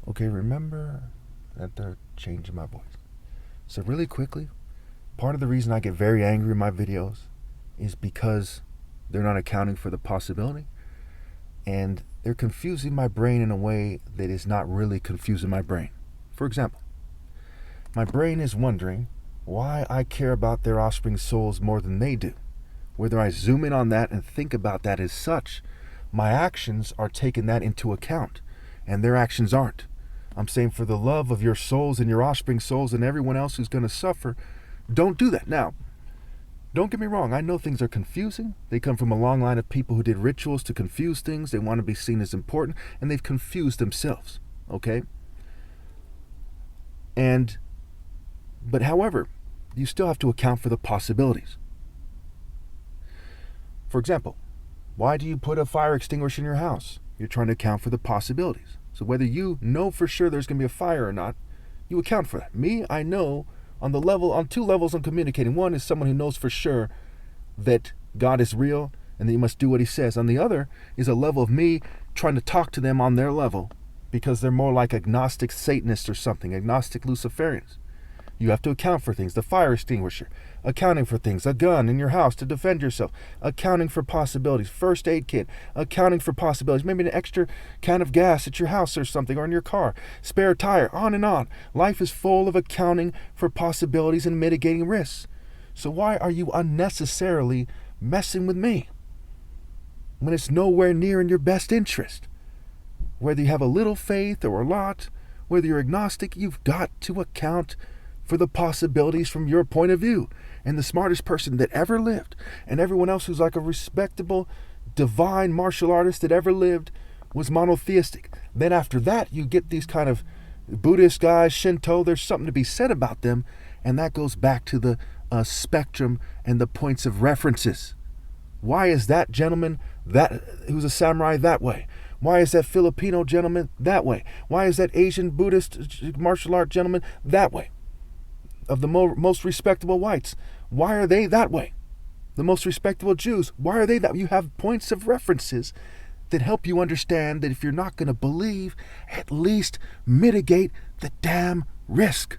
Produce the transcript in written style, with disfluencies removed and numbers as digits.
Okay, remember that they're changing my voice. So really quickly, part of the reason I get very angry in my videos is because they're not accounting for the possibility, and they're confusing my brain in a way that is not really confusing my brain. For example, my brain is wondering why I care about their offspring's souls more than they do. Whether I zoom in on that and think about that as such, my actions are taking that into account, and their actions aren't. I'm saying, for the love of your souls and your offspring's souls and everyone else who's going to suffer, don't do that. Now, don't get me wrong, I know things are confusing. They come from a long line of people who did rituals to confuse things. They want to be seen as important, and they've confused themselves, okay? But however, you still have to account for the possibilities. For example, why do you put a fire extinguisher in your house? You're trying to account for the possibilities. So whether you know for sure there's going to be a fire or not, you account for that. Me, I know on two levels I'm communicating. One is someone who knows for sure that God is real and that you must do what he says. On the other is a level of me trying to talk to them on their level because they're more like agnostic Satanists or something, agnostic Luciferians. You have to account for things. The fire extinguisher, accounting for things. A gun in your house to defend yourself, accounting for possibilities. First aid kit, accounting for possibilities. Maybe an extra can of gas at your house or something, or in your car. Spare tire, on and on. Life is full of accounting for possibilities and mitigating risks. So why are you unnecessarily messing with me when it's nowhere near in your best interest? Whether you have a little faith or a lot, whether you're agnostic, you've got to account for the possibilities from your point of view. And the smartest person that ever lived, and everyone else who's like a respectable, divine martial artist that ever lived, was monotheistic. Then after that, you get these kind of Buddhist guys, Shinto, there's something to be said about them, and that goes back to the spectrum and the points of references. Why is that gentleman who's a samurai that way? Why is that Filipino gentleman that way? Why is that Asian Buddhist martial art gentleman that way? Of the most respectable whites, why are they that way? The most respectable Jews, why are they that way? You have points of references that help you understand that if you're not going to believe, at least mitigate the damn risk.